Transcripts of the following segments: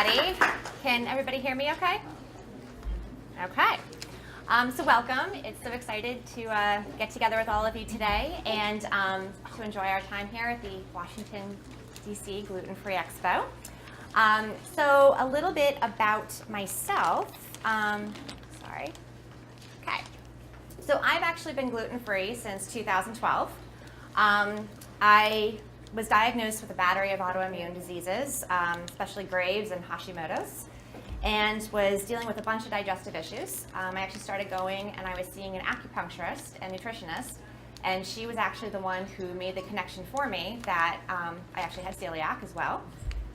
everybody. Can everybody hear me okay? Okay. So welcome. It's so excited to get together with all of you today and to enjoy our time here at the Washington, D.C. Gluten-Free Expo. So a little bit about myself. Sorry. Okay. So I've actually been gluten-free since 2012. I was diagnosed with a battery of autoimmune diseases, especially Graves and Hashimoto's, and was dealing with a bunch of digestive issues. I actually started going and I was seeing an acupuncturist and nutritionist, and she was actually the one who made the connection for me that I actually had celiac as well.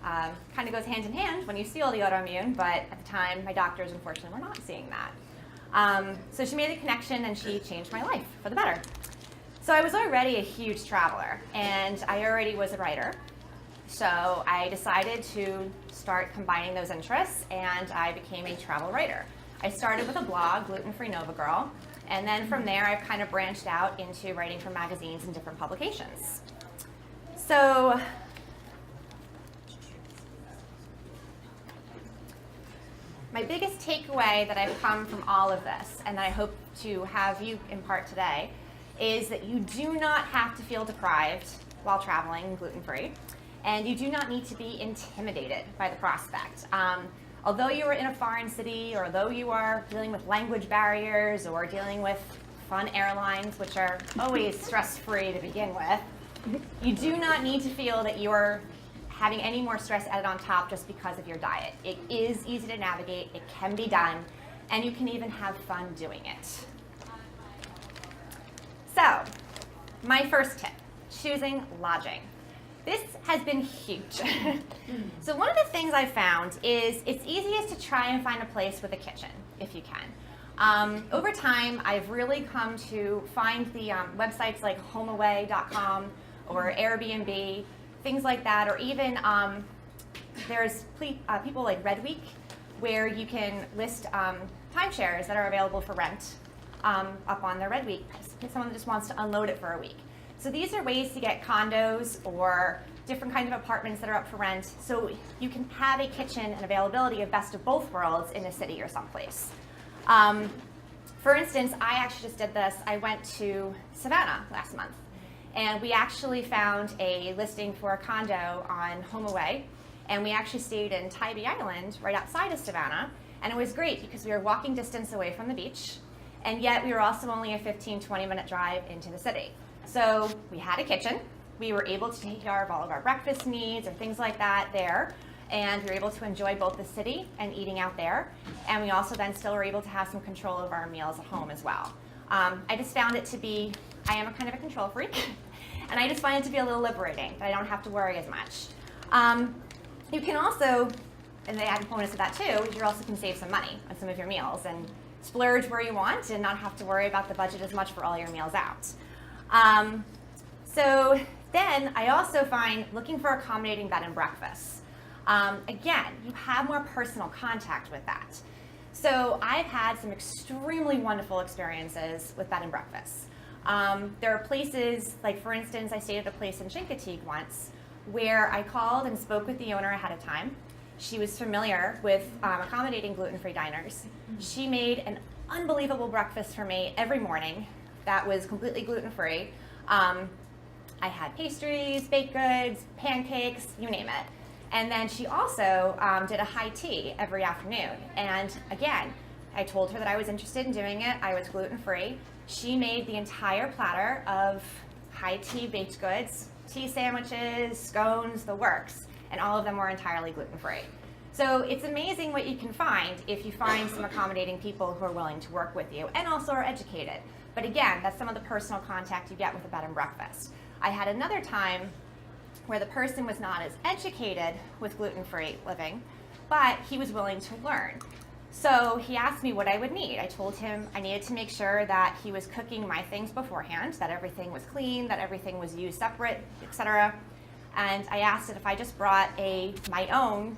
Kind of goes hand in hand when you see all the autoimmune, but at the time my doctors unfortunately were not seeing that. So she made the connection and she changed my life for the better. So I was already a huge traveler and I already was a writer. So I decided to start combining those interests and I became a travel writer. I started with a blog, Gluten-Free Nova Girl, and then from there I've kind of branched out into writing for magazines and different publications. So my biggest takeaway that I've come from all of this, and I hope to have you impart today, is that you do not have to feel deprived while traveling gluten-free, and you do not need to be intimidated by the prospect. Although you are in a foreign city, or although you are dealing with language barriers, or dealing with fun airlines, which are always stress-free to begin with, you do not need to feel that you're having any more stress added on top just because of your diet. It is easy to navigate, it can be done, and you can even have fun doing it. So, my first tip, choosing lodging. This has been huge. So one of the things I found is it's easiest to try and find a place with a kitchen, if you can. Over time, I've really come to find the websites like homeaway.com or Airbnb, things like that, or even there's people like Red Week, where you can list timeshares that are available for rent up on their Red Week. Someone just wants to unload it for a week. So these are ways to get condos or different kinds of apartments that are up for rent, so you can have a kitchen and availability of best of both worlds in a city or someplace. For instance, I actually just did this. I went to Savannah last month, and we actually found a listing for a condo on HomeAway, and we actually stayed in Tybee Island right outside of Savannah, and it was great because we were walking distance away from the beach, and yet we were also only a 15-20 minute drive into the city. So we had a kitchen, we were able to take care of all of our breakfast needs or things like that there, and we were able to enjoy both the city and eating out there, and we also then still were able to have some control over our meals at home as well. I just found it to be, I am a kind of a control freak, and I just find it to be a little liberating, that I don't have to worry as much. You can also, and the added bonus of that too, is you also can save some money on some of your meals and splurge where you want and not have to worry about the budget as much for all your meals out. So then I also find looking for accommodating bed and breakfasts. Again, you have more personal contact with that. So I've had some extremely wonderful experiences with bed and breakfasts. There are places, like for instance, I stayed at a place in Chincoteague once where I called and spoke with the owner ahead of time. She was familiar with accommodating gluten-free diners. She made an unbelievable breakfast for me every morning that was completely gluten-free. I had pastries, baked goods, pancakes, you name it. And then she also did a high tea every afternoon. And again, I told her that I was interested in doing it. I was gluten-free. She made the entire platter of high tea baked goods, tea sandwiches, scones, the works. And all of them were entirely gluten-free. So it's amazing what you can find if you find some accommodating people who are willing to work with you and also are educated. But again, that's some of the personal contact you get with a bed and breakfast. I had another time where the person was not as educated with gluten-free living, but he was willing to learn. So he asked me what I would need. I told him I needed to make sure that he was cooking my things beforehand, that everything was clean, that everything was used separate, etc. And I asked if I just brought my own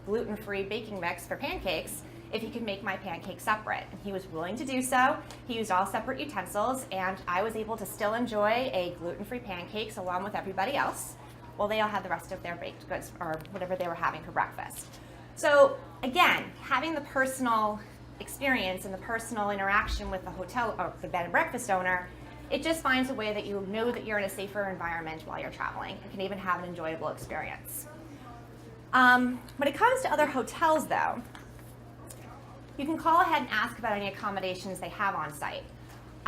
gluten-free baking mix for pancakes, if he could make my pancakes separate. And he was willing to do so. He used all separate utensils, and I was able to still enjoy a gluten-free pancakes along with everybody else. while they all had the rest of their baked goods or whatever they were having for breakfast. So again, having the personal experience and the personal interaction with the hotel or the bed and breakfast owner, it just finds a way that you know that you're in a safer environment while you're traveling and can even have an enjoyable experience. When it comes to other hotels though, you can call ahead and ask about any accommodations they have on site.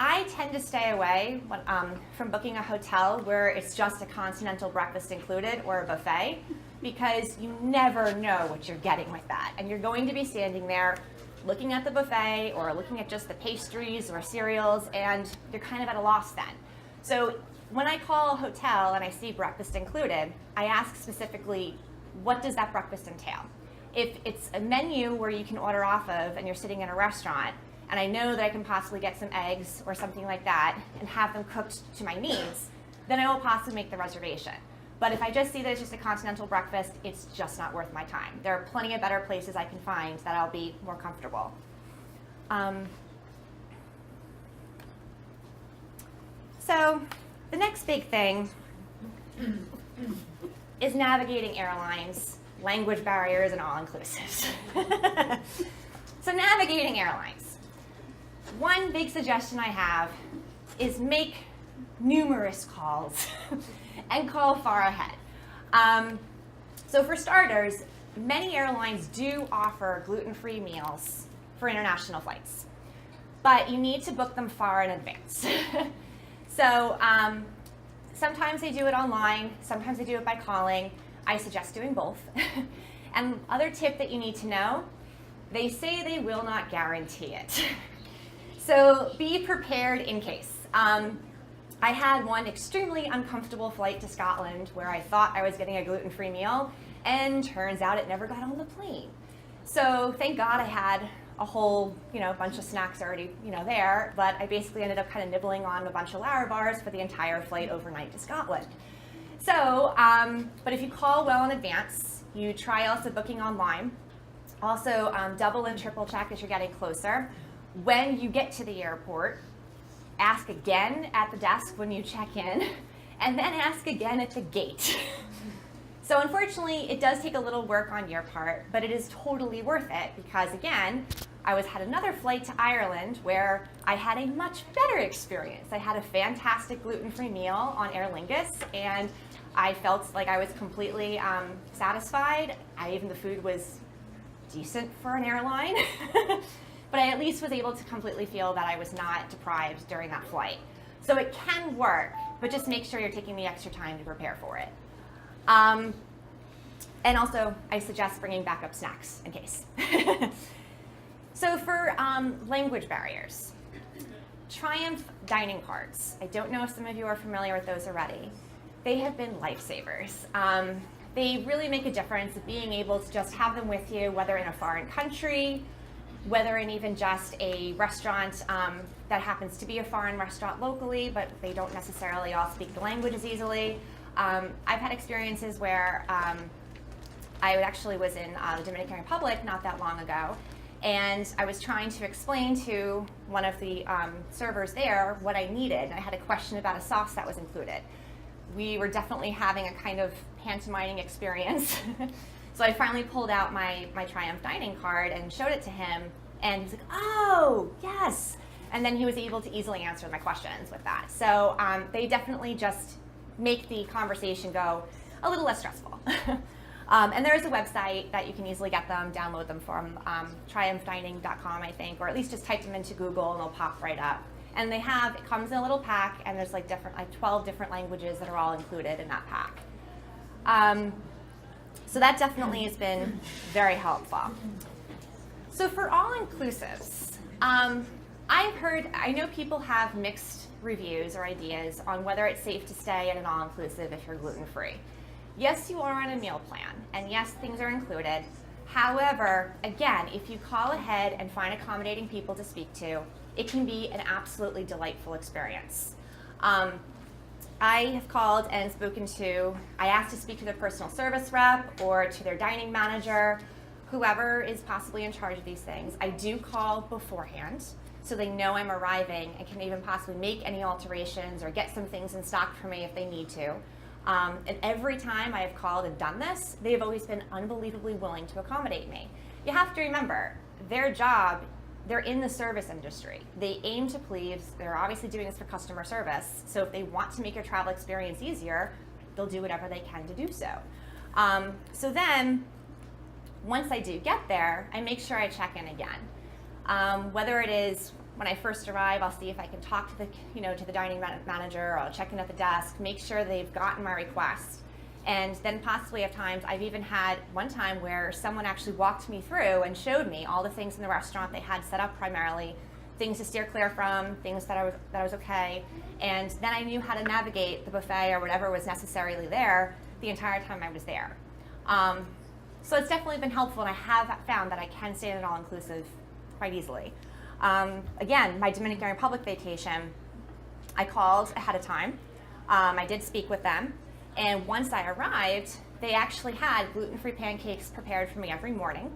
I tend to stay away from booking a hotel where it's just a continental breakfast included or a buffet, because you never know what you're getting with that. And you're going to be standing there looking at the buffet or looking at just the pastries or cereals, and you're kind of at a loss then. So when I call a hotel and I see breakfast included, I ask specifically, what does that breakfast entail? If it's a menu where you can order off of and you're sitting in a restaurant, and I know that I can possibly get some eggs or something like that and have them cooked to my needs, then I will possibly make the reservation. But if I just see that it's just a continental breakfast, it's just not worth my time. There are plenty of better places I can find that I'll be more comfortable. So the next big thing is navigating airlines, language barriers, and all-inclusives. So navigating airlines. One big suggestion I have is make numerous calls and call far ahead. So for starters, many airlines do offer gluten-free meals for international flights, but you need to book them far in advance. So sometimes they do it online, sometimes they do it by calling. I suggest doing both. And other tip that you need to know, they say they will not guarantee it. So be prepared in case. I had one extremely uncomfortable flight to Scotland where I thought I was getting a gluten-free meal, and turns out it never got on the plane. So thank God I had a whole bunch of snacks already there, but I basically ended up kind of nibbling on a bunch of Larabars for the entire flight overnight to Scotland. So, but if you call well in advance, you try also booking online. Also, double and triple check as you're getting closer. When you get to the airport, ask again at the desk when you check in, and then ask again at the gate. So unfortunately, it does take a little work on your part, but it is totally worth it because, again, I had another flight to Ireland where I had a much better experience. I had a fantastic gluten-free meal on Aer Lingus, and I felt like I was completely satisfied. The food was decent for an airline. But I at least was able to completely feel that I was not deprived during that flight. So it can work, but just make sure you're taking the extra time to prepare for it. And also, I suggest bringing backup snacks in case. So for language barriers, Triumph dining cards. I don't know if some of you are familiar with those already. They have been lifesavers. They really make a difference being able to just have them with you, whether in a foreign country, whether in even just a restaurant that happens to be a foreign restaurant locally, but they don't necessarily all speak the language as easily. I've had experiences where I actually was in the Dominican Republic not that long ago, and I was trying to explain to one of the servers there what I needed. I had a question about a sauce that was included. We were definitely having a kind of pantomiming experience. So I finally pulled out my Triumph dining card and showed it to him, and he's like, oh, yes. And then he was able to easily answer my questions with that. So they definitely just make the conversation go a little less stressful. And there is a website that you can easily get them, download them from, triumphdining.com, I think, or at least just type them into Google and they'll pop right up. And it comes in a little pack, and there's like 12 different languages that are all included in that pack. So that definitely has been very helpful. So for all-inclusives, I know people have mixed reviews or ideas on whether it's safe to stay at an all-inclusive if you're gluten-free. Yes, you are on a meal plan, and yes, things are included. However, again, if you call ahead and find accommodating people to speak to, it can be an absolutely delightful experience. I have called and I asked to speak to their personal service rep or to their dining manager, whoever is possibly in charge of these things. I do call beforehand so they know I'm arriving and can even possibly make any alterations or get some things in stock for me if they need to. And every time I have called and done this, they've always been unbelievably willing to accommodate me. You have to remember, their job, they're in the service industry. They aim to please. They're obviously doing this for customer service. So if they want to make your travel experience easier, they'll do whatever they can to do so. So then, once I do get there, I make sure I check in again. Whether it is when I first arrive, I'll see if I can talk to the dining manager, or I'll check in at the desk, make sure they've gotten my request. And then possibly at times, I've even had one time where someone actually walked me through and showed me all the things in the restaurant they had set up primarily, things to steer clear from, things that was okay. And then I knew how to navigate the buffet or whatever was necessarily there the entire time I was there. So it's definitely been helpful, and I have found that I can stay in an all-inclusive quite easily. Again, my Dominican Republic vacation, I called ahead of time. I did speak with them, and once I arrived, they actually had gluten-free pancakes prepared for me every morning.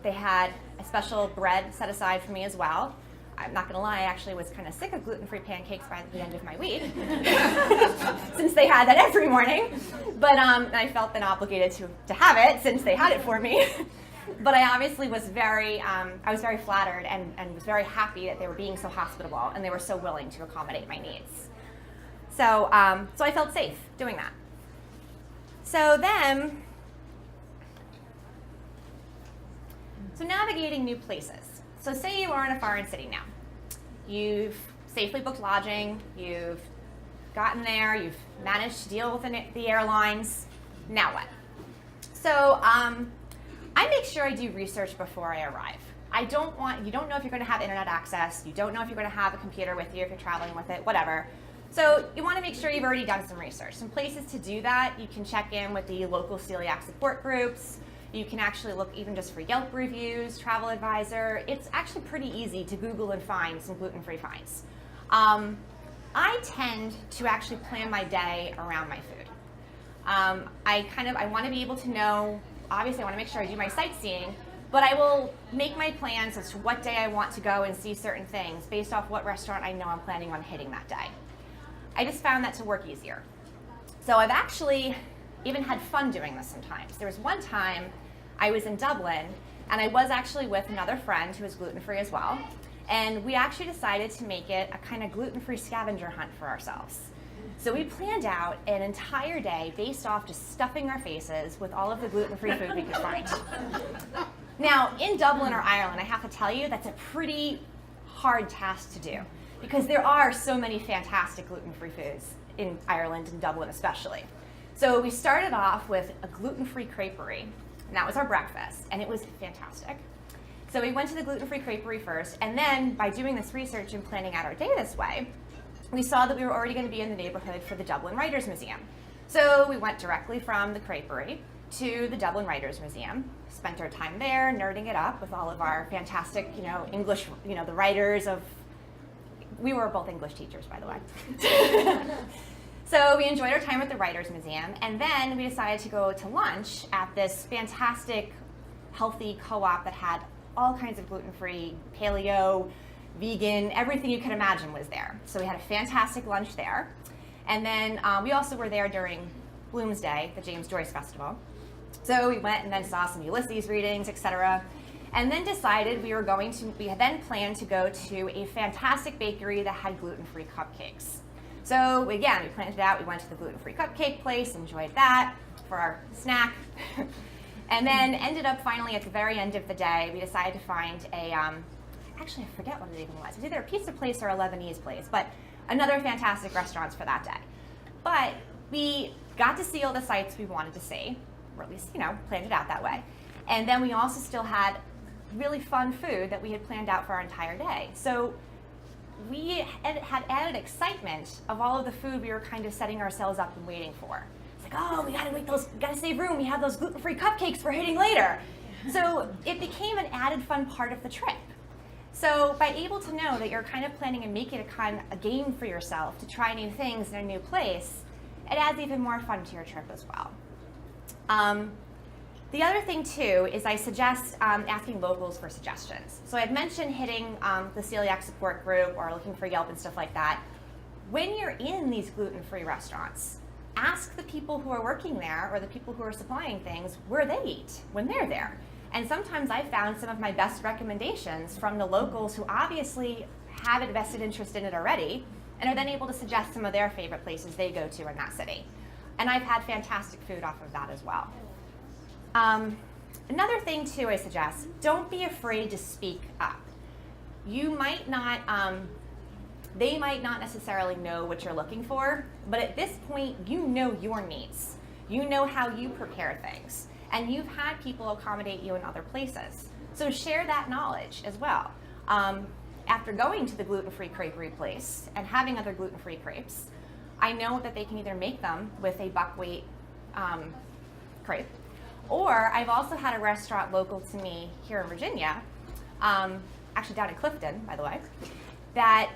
They had a special bread set aside for me as well. I'm not gonna lie, I actually was kind of sick of gluten-free pancakes by the end of my week, since they had that every morning. But I felt then obligated to have it since they had it for me. But I obviously was very flattered and was very happy that they were being so hospitable and they were so willing to accommodate my needs. So I felt safe doing that. So navigating new places. So say you are in a foreign city now. You've safely booked lodging, you've gotten there, you've managed to deal with the airlines. Now what? So I make sure I do research before I arrive. You don't know if you're going to have internet access, you don't know if you're going to have a computer with you if you're traveling with it, whatever. So you want to make sure you've already done some research. Some places to do that, you can check in with the local celiac support groups. You can actually look even just for Yelp reviews, Travel Advisor. It's actually pretty easy to Google and find some gluten-free finds. I tend to actually plan my day around my food. I want to be able to know, obviously I want to make sure I do my sightseeing, but I will make my plans as to what day I want to go and see certain things based off what restaurant I know I'm planning on hitting that day. I just found that to work easier. So I've actually even had fun doing this sometimes. There was one time I was in Dublin, and I was actually with another friend who was gluten-free as well, and we actually decided to make it a kind of gluten-free scavenger hunt for ourselves. So we planned out an entire day based off just stuffing our faces with all of the gluten-free food we could find. Now, in Dublin or Ireland, I have to tell you, that's a pretty hard task to do, because there are so many fantastic gluten-free foods in Ireland and Dublin especially. So we started off with a gluten-free creperie, and that was our breakfast, and it was fantastic. So we went to the gluten-free creperie first, and then by doing this research and planning out our day this way, we saw that we were already going to be in the neighborhood for the Dublin Writers' Museum. So we went directly from the creperie to the Dublin Writers' Museum, spent our time there, nerding it up with all of our fantastic, English, the writers of, we were both English teachers, by the way. So we enjoyed our time at the Writers' Museum, and then we decided to go to lunch at this fantastic, healthy co-op that had all kinds of gluten-free, paleo, vegan, everything you could imagine was there. So we had a fantastic lunch there. And then we also were there during Bloomsday, the James Joyce Festival. So we went and then saw some Ulysses readings, etc. And then decided we had then planned to go to a fantastic bakery that had gluten-free cupcakes. So again, we planned it out. We went to the gluten-free cupcake place, enjoyed that for our snack. And then ended up finally at the very end of the day, we decided to find actually I forget what it even was. It was either a pizza place or a Lebanese place, but another fantastic restaurants for that day. But we got to see all the sites we wanted to see, or at least, planned it out that way. And then we also still had really fun food that we had planned out for our entire day. So we had added excitement of all of the food we were kind of setting ourselves up and waiting for. It's like, oh, we gotta save room. We have those gluten-free cupcakes for hitting later. So it became an added fun part of the trip. So by able to know that you're kind of planning and making a game for yourself to try new things in a new place, it adds even more fun to your trip as well. The other thing too is I suggest asking locals for suggestions. So I'd mentioned hitting the celiac support group or looking for Yelp and stuff like that. When you're in these gluten-free restaurants, ask the people who are working there or the people who are supplying things where they eat when they're there. And sometimes I found some of my best recommendations from the locals who obviously have a vested interest in it already and are then able to suggest some of their favorite places they go to in that city. And I've had fantastic food off of that as well. Another thing too I suggest, don't be afraid to speak up. You might not, they might not necessarily know what you're looking for, but at this point you know your needs. You know how you prepare things, and you've had people accommodate you in other places. So share that knowledge as well. After going to the gluten-free creperie place and having other gluten-free crepes, I know that they can either make them with a buckwheat crepe, or I've also had a restaurant local to me here in Virginia, actually down in Clifton, by the way, that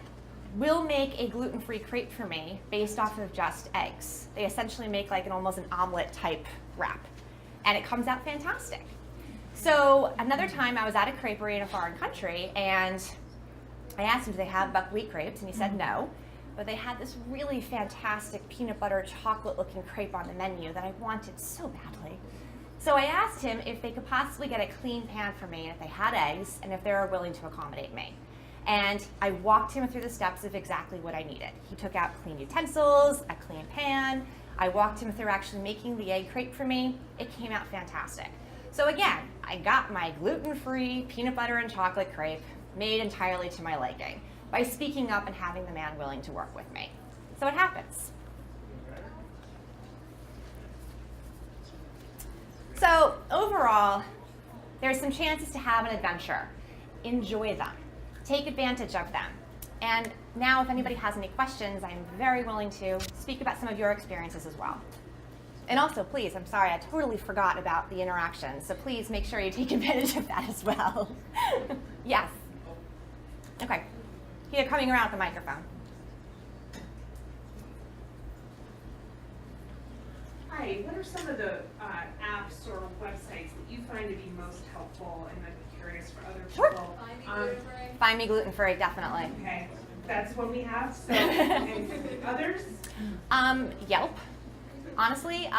will make a gluten-free crepe for me based off of just eggs. They essentially make like almost an omelet type wrap, and it comes out fantastic. So another time I was at a creperie in a foreign country, and I asked him, do they have buckwheat crepes? And he said no, but they had this really fantastic peanut butter chocolate looking crepe on the menu that I wanted so badly. So I asked him if they could possibly get a clean pan for me, and if they had eggs, and if they were willing to accommodate me. And I walked him through the steps of exactly what I needed. He took out clean utensils, a clean pan. I walked him through actually making the egg crepe for me. It came out fantastic. So again, I got my gluten-free peanut butter and chocolate crepe made entirely to my liking by speaking up and having the man willing to work with me. So it happens. So overall, there's some chances to have an adventure. Enjoy them. Take advantage of them. And now if anybody has any questions, I'm very willing to speak about some of your experiences as well. And also, please, I'm sorry, I totally forgot about the interaction, so please make sure you take advantage of that as well. Yes. Okay. Here, coming around with the microphone. Hi, what are some of the apps or websites that you find to be most helpful, and I'd be curious for other people? Find Me Gluten-Free, definitely. Okay, that's what we have. So, and others? Yelp. Honestly,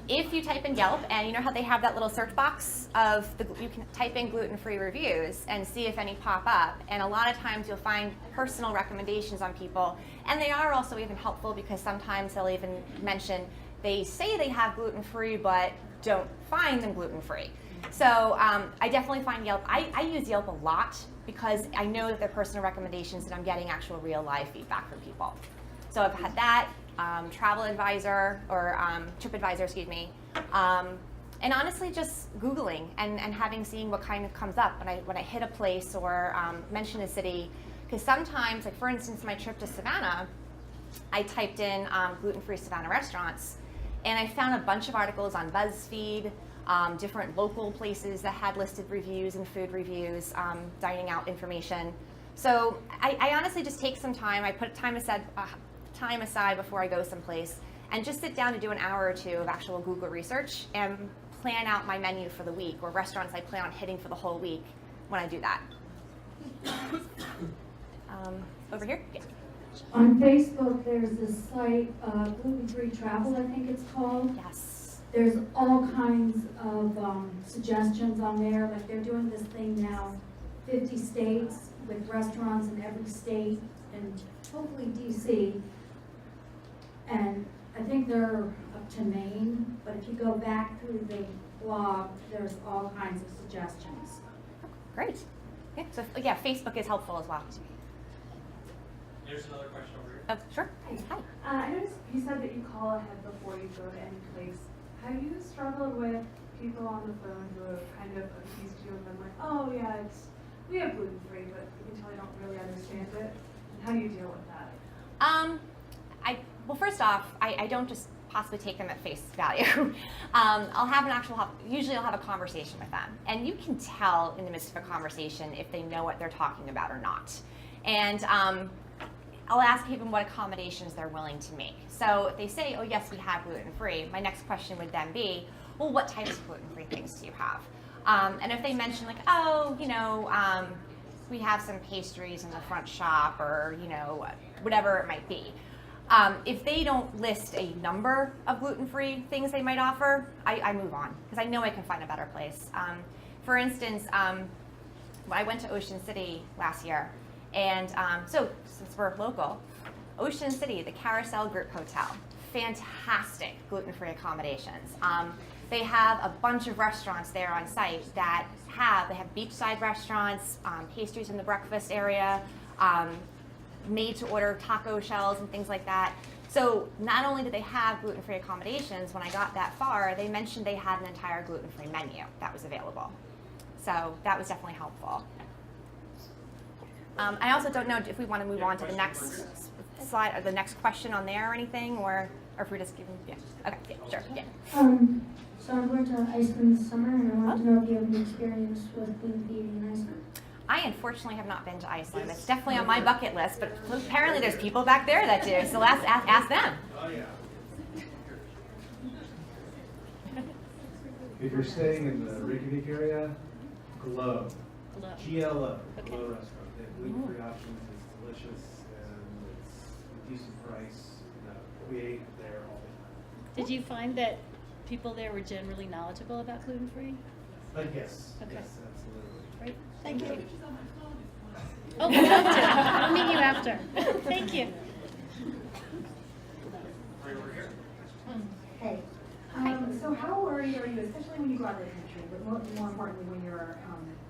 if you type in Yelp, and you know how they have that little search box of you can type in gluten-free reviews and see if any pop up, and a lot of times you'll find personal recommendations on people, and they are also even helpful because sometimes they'll even mention they say they have gluten-free but don't find them gluten-free. So I definitely find Yelp. I use Yelp a lot because I know that they're personal recommendations and I'm getting actual real live feedback from people. So I've had that, Travel Advisor, or TripAdvisor, excuse me. And honestly, just Googling and seeing what kind of comes up when I hit a place or mention a city. Because sometimes, like for instance, my trip to Savannah, I typed in gluten-free Savannah restaurants, and I found a bunch of articles on BuzzFeed, different local places that had listed reviews and food reviews, dining out information. So I honestly just take some time. I put time aside before I go someplace and just sit down to do an hour or two of actual Google research and plan out my menu for the week, or restaurants I plan on hitting for the whole week when I do that. Over here? Yeah. On Facebook, there's this site, Gluten-Free Travel, I think it's called. Yes. There's all kinds of suggestions on there. Like they're doing this thing now, 50 states with restaurants in every state, and hopefully DC. And I think they're up to Maine, but if you go back through the blog, there's all kinds of suggestions. Great. Yeah, so yeah, Facebook is helpful as well. There's another question over here. Oh, sure. Hi. I noticed you said that you call ahead before you go to any place. Have you struggled with people on the phone who have kind of accused you of them like, oh yeah, we have gluten-free, but you can tell they don't really understand it? And how do you deal with that? Well, first off, I don't just possibly take them at face value. Usually I'll have a conversation with them. And you can tell in the midst of a conversation if they know what they're talking about or not. And I'll ask even what accommodations they're willing to make. So if they say, oh yes, we have gluten-free, my next question would then be, well, what types of gluten-free things do you have? And if they mention like, oh, we have some pastries in the front shop, or whatever it might be. If they don't list a number of gluten-free things they might offer, I move on because I know I can find a better place. For instance, I went to Ocean City last year, and so since we're local, Ocean City, the Carousel Group Hotel, fantastic gluten-free accommodations. They have a bunch of restaurants there on site that they have beachside restaurants, pastries in the breakfast area, made-to-order taco shells and things like that. So not only did they have gluten-free accommodations, when I got that far, they mentioned they had an entire gluten-free menu that was available. So that was definitely helpful. I also don't know if we want to move on to the next slide or the next question on there or anything, or if we're just giving, yeah. Okay, yeah, sure, yeah. So I'm going to Iceland this summer, and I wanted to know if you have any experience with gluten-free in Iceland. I unfortunately have not been to Iceland. It's definitely on my bucket list, but apparently there's people back there that do, so let's ask them. Oh, yeah. If you're staying in the Reykjavik area, Glow. GLO, Okay. Glow Restaurant. They have gluten-free options. It's delicious and it's a decent price. We ate there all the time. Did you find that people there were generally knowledgeable about gluten-free? Yes, Okay. yes, absolutely. Right, thank you. Oh, we have to. I'll meet you after. Thank you. Right over here. Hey, so how worried are you, especially when you go out of the country, but more importantly when you're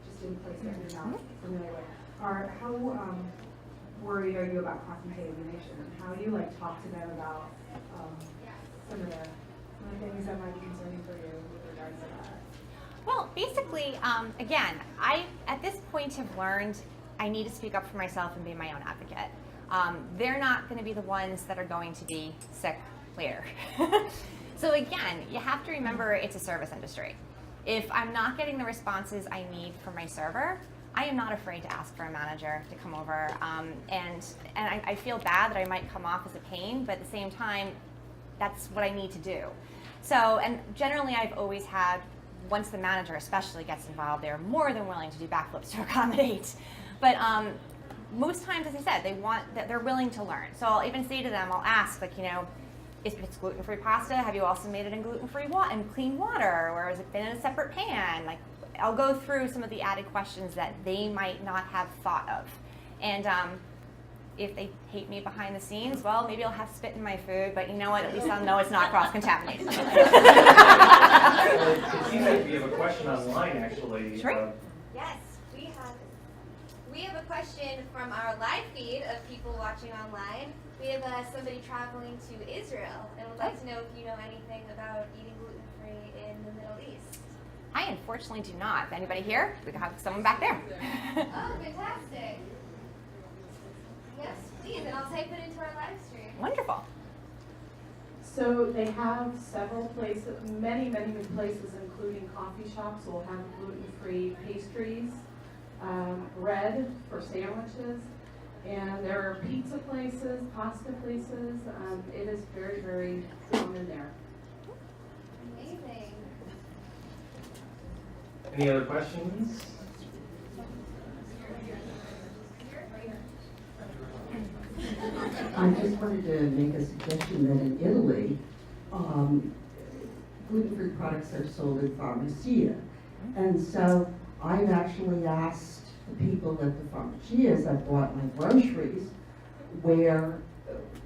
just in a place that you're not familiar with, how worried are you about cross-contamination? How do you talk to them about some of the things that might be concerning for you with regards to that? Well, basically, again, I at this point have learned I need to speak up for myself and be my own advocate. They're not going to be the ones that are going to be sick later. So again, you have to remember it's a service industry. If I'm not getting the responses I need from my server, I am not afraid to ask for a manager to come over. And I feel bad that I might come off as a pain, but at the same time, that's what I need to do. So, and generally I've always had, once the manager especially gets involved, they're more than willing to do backflips to accommodate. But most times, as I said, they're willing to learn. So I'll even say to them, I'll ask, if it's gluten-free pasta, have you also made it in gluten-free and clean water, or has it been in a separate pan? I'll go through some of the added questions that they might not have thought of. And if they hate me behind the scenes, well, maybe I'll have spit in my food, but you know what, at least I'll know it's not cross-contaminated. Well, it seems like we have a question online, actually. Sure. Yes, we have a question from our live feed of people watching online. We have somebody traveling to Israel and would like to know if you know anything about eating gluten-free in the Middle East. I unfortunately do not. Anybody here? We can have someone back there. Oh, fantastic. Yes, please, and I'll type it into our live stream. Wonderful. So they have several places, many places, including coffee shops, will have gluten-free pastries, bread for sandwiches, and there are pizza places, pasta places. It is very, very common there. Amazing. Any other questions? I just wanted to make a suggestion that in Italy, gluten-free products are sold in pharmacia. And so I've actually asked the people at the pharmacias, I bought my groceries, where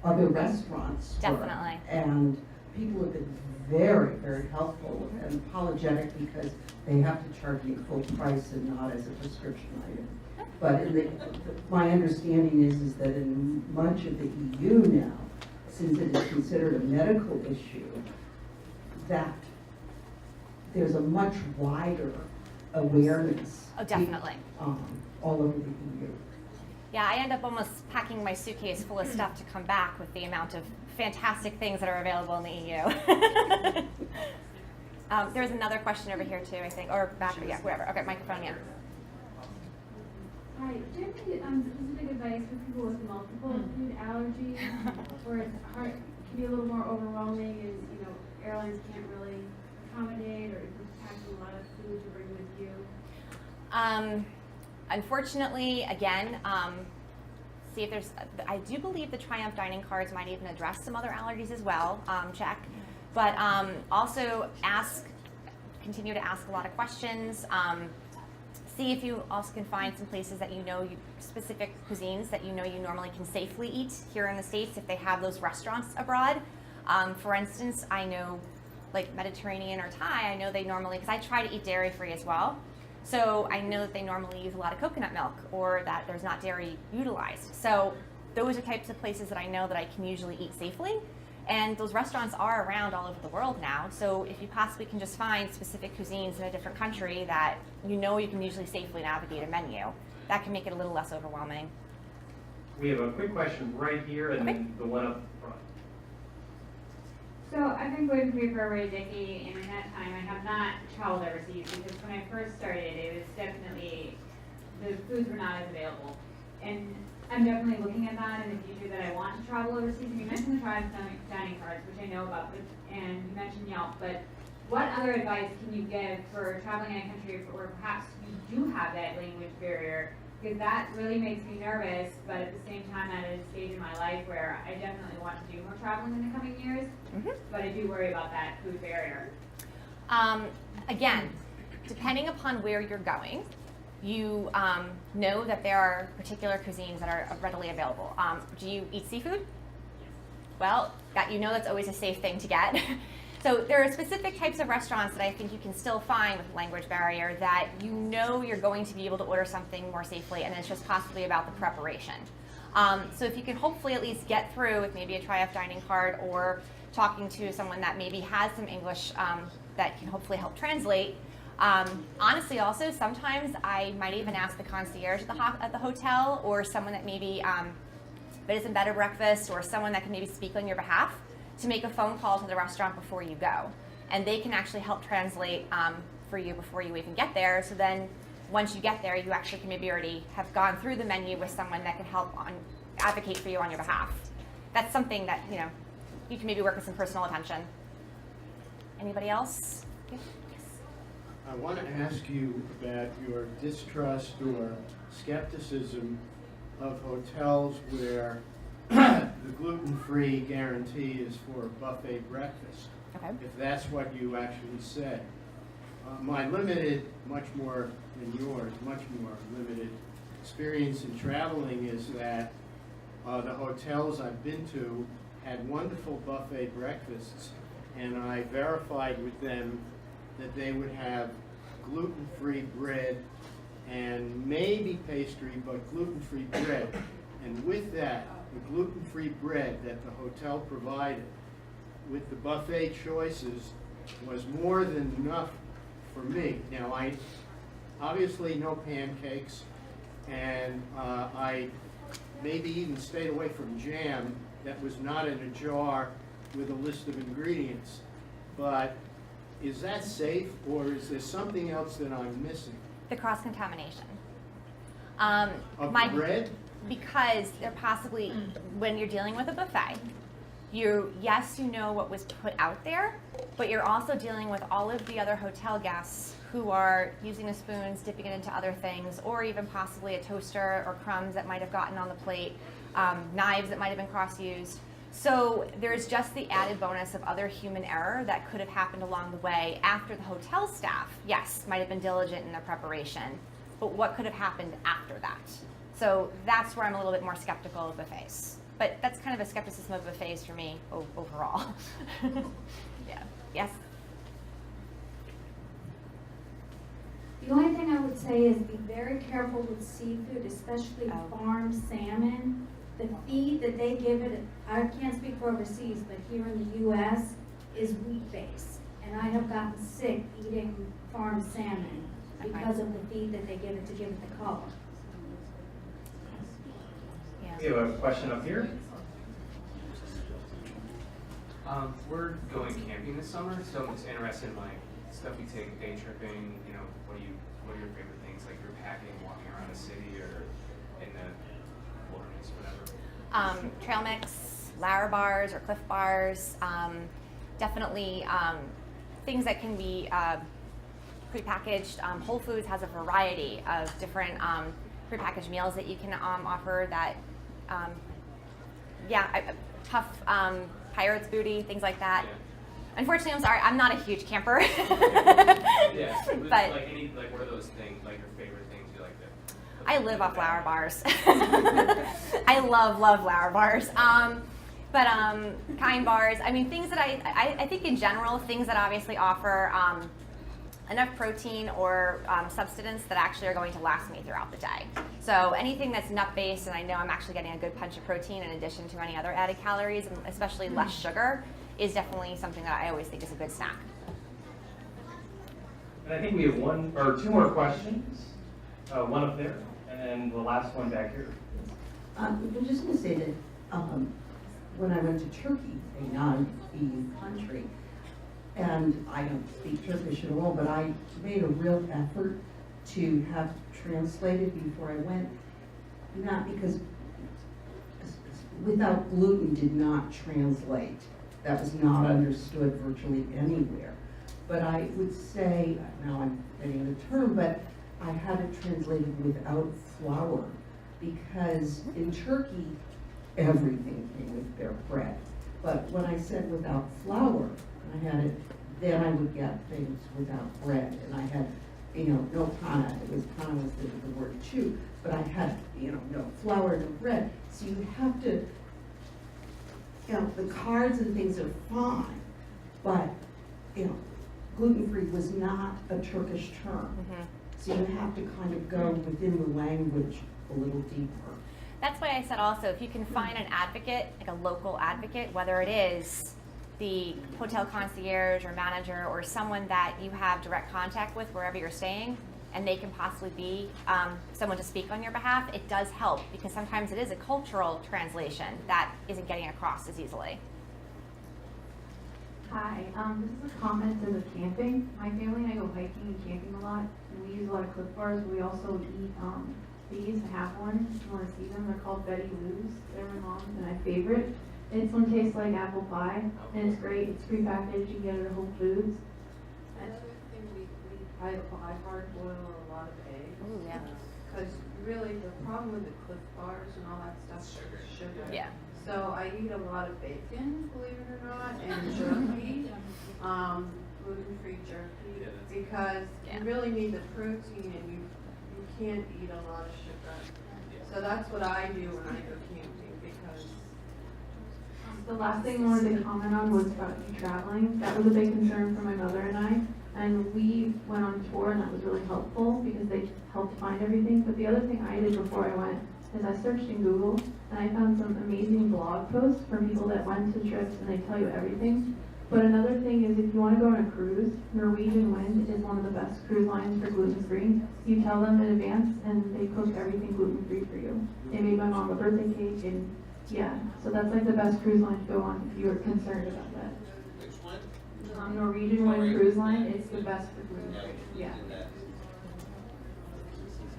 other restaurants were. Definitely. And people have been very, very helpful and apologetic because they have to charge me full price and not as a prescription item. But my understanding is that in much of the EU now, since it is considered a medical issue, that there's a much wider awareness. Oh, definitely. All over the EU. Yeah, I end up almost packing my suitcase full of stuff to come back with the amount of fantastic things that are available in the EU. There's another question over here too, I think, or back, yeah, whatever. Okay, microphone, yeah. Hi, do you have any specific advice for people with multiple food allergies, where it's hard, can be a little more overwhelming, and airlines can't really accommodate, or if you're packing a lot of food to bring with you? Unfortunately, again, see if there's, I do believe the Triumph dining cards might even address some other allergies as well, check. But also continue to ask a lot of questions. See if you also can find some places that specific cuisines that you normally can safely eat here in the States if they have those restaurants abroad. For instance, I know like Mediterranean or Thai, I know they normally, because I try to eat dairy-free as well, so I know that they normally use a lot of coconut milk or that there's not dairy utilized. So those are types of places that I know that I can usually eat safely. And those restaurants are around all over the world now, so if you possibly can just find specific cuisines in a different country that you can usually safely navigate a menu, that can make it a little less overwhelming. We have a quick question right here and then the one up front. So I've been gluten-free for over a decade, and in that time I have not traveled overseas because when I first started, it was definitely, the foods were not as available. And I'm definitely looking at that in the future that I want to travel overseas. And you mentioned the Triumph dining cards, which I know about, and you mentioned Yelp, but what other advice can you give for traveling in a country where perhaps you do have that language barrier? Because that really makes me nervous, but at the same time, I'm at a stage in my life where I definitely want to do more traveling in the coming years, but I do worry about that food barrier. Again, depending upon where you're going, you know that there are particular cuisines that are readily available. Do you eat seafood? Well, that's always a safe thing to get. So there are specific types of restaurants that I think you can still find with language barrier that you're going to be able to order something more safely, and it's just possibly about the preparation. So if you can hopefully at least get through with maybe a Triumph dining card or talking to someone that maybe has some English that can hopefully help translate. Honestly, also, sometimes I might even ask the concierge at the hotel or someone that maybe is in bed or breakfast or someone that can maybe speak on your behalf to make a phone call to the restaurant before you go. And they can actually help translate for you before you even get there. So then once you get there, you actually can maybe already have gone through the menu with someone that can help advocate for you on your behalf. That's something that, you can maybe work with some personal attention. Anybody else? Yes. I want to ask you about your distrust or skepticism of hotels where the gluten-free guarantee is for a buffet breakfast. Okay. If that's what you actually said. My limited, much more than yours, much more limited experience in traveling is that the hotels I've been to had wonderful buffet breakfasts, and I verified with them that they would have gluten-free bread and maybe pastry, but gluten-free bread. And with that, the gluten-free bread that the hotel provided with the buffet choices was more than enough for me. Now, I obviously no pancakes, and I maybe even stayed away from jam that was not in a jar with a list of ingredients. But is that safe, or is there something else that I'm missing? The cross-contamination. Of the bread? Because they're possibly, when you're dealing with a buffet, you know what was put out there, but you're also dealing with all of the other hotel guests who are using the spoons, dipping it into other things, or even possibly a toaster or crumbs that might have gotten on the plate, knives that might have been cross-used. So there's just the added bonus of other human error that could have happened along the way after the hotel staff, yes, might have been diligent in their preparation, but what could have happened after that? So that's where I'm a little bit more skeptical of buffets. But that's kind of a skepticism of buffets for me overall. Yeah. Yes? The only thing I would say is be very careful with seafood, especially farm salmon. The feed that they give it, I can't speak for overseas, but here in the U.S. is wheat-based. And I have gotten sick eating farm salmon because of the feed that they give it to give it the color. We have a question up here. We're going camping this summer, so I'm just interested in like stuff you take day tripping. What are your favorite things like you're packing, walking around a city or in the wilderness, whatever? Trail mix, Lara bars or Cliff bars, definitely things that can be prepackaged. Whole Foods has a variety of different prepackaged meals that you can offer that puff pirate's booty, things like that. Yeah. Unfortunately, I'm sorry, I'm not a huge camper. Yeah. But Like any, like what are those things, like your favorite things you like to? I live off flour bars. I love flour bars. Kind bars, I mean, things that I think in general, things that obviously offer enough protein or substance that actually are going to last me throughout the day. So anything that's nut-based, and I know I'm actually getting a good punch of protein in addition to any other added calories, and especially less sugar, is definitely something that I always think is a good snack. And I think we have one or two more questions. One up there, and then the last one back here. I'm just going to say that when I went to Turkey, a non-EU country, and I don't speak Turkish at all, but I made a real effort to have translated before I went, not because without gluten did not translate. That was not understood virtually anywhere. But I would say, now I'm getting the term, but I had it translated without flour, because in Turkey, everything came with their bread. But when I said without flour, I had it, then I would get things without bread. And I had, no pana, pana was the word too, but I had, no flour, no bread. So you have to, the carbs and things are fine, but, gluten-free was not a Turkish term. Mm-hmm. So you have to kind of go within the language a little deeper. That's why I said also, if you can find an advocate, like a local advocate, whether it is the hotel concierge or manager or someone that you have direct contact with wherever you're staying, and they can possibly be someone to speak on your behalf, it does help, because sometimes it is a cultural translation that isn't getting across as easily. Hi, this is a comment to the camping. My family and I go hiking and camping a lot, and we use a lot of Clif Bars. We also eat these. I have one. If you want to see them, they're called Betty Lou's. They're my mom's and my favorite. This one tastes like apple pie, and it's great. It's prepackaged. You can get it at Whole Foods. Another thing we try to buy hard boil a lot of eggs. Ooh, yeah. Because really the problem with the Clif Bars and all that stuff is sugar. Yeah. So I eat a lot of bacon, believe it or not, and jerky, gluten-free jerky, because you really need the protein and you can't eat a lot of sugar. So that's what I do when I go camping, because The last thing I wanted to comment on was about you traveling. That was a big concern for my mother and I. And we went on tour, and that was really helpful because they helped find everything. But the other thing I did before I went is I searched in Google, and I found some amazing blog posts from people that went to trips, and they tell you everything. But another thing is, if you want to go on a cruise, Norwegian Wind is one of the best cruise lines for gluten-free. You tell them in advance, and they cook everything gluten-free for you. They made my mom a birthday cake, and yeah, so that's like the best cruise line to go on if you were concerned about that. Which one? Norwegian Wind cruise line, it's the best for gluten-free. Yeah.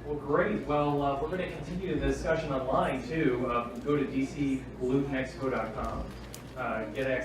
Well, great. Well, we're going to continue the discussion online too. Go to dcglutenexpo.com. Get access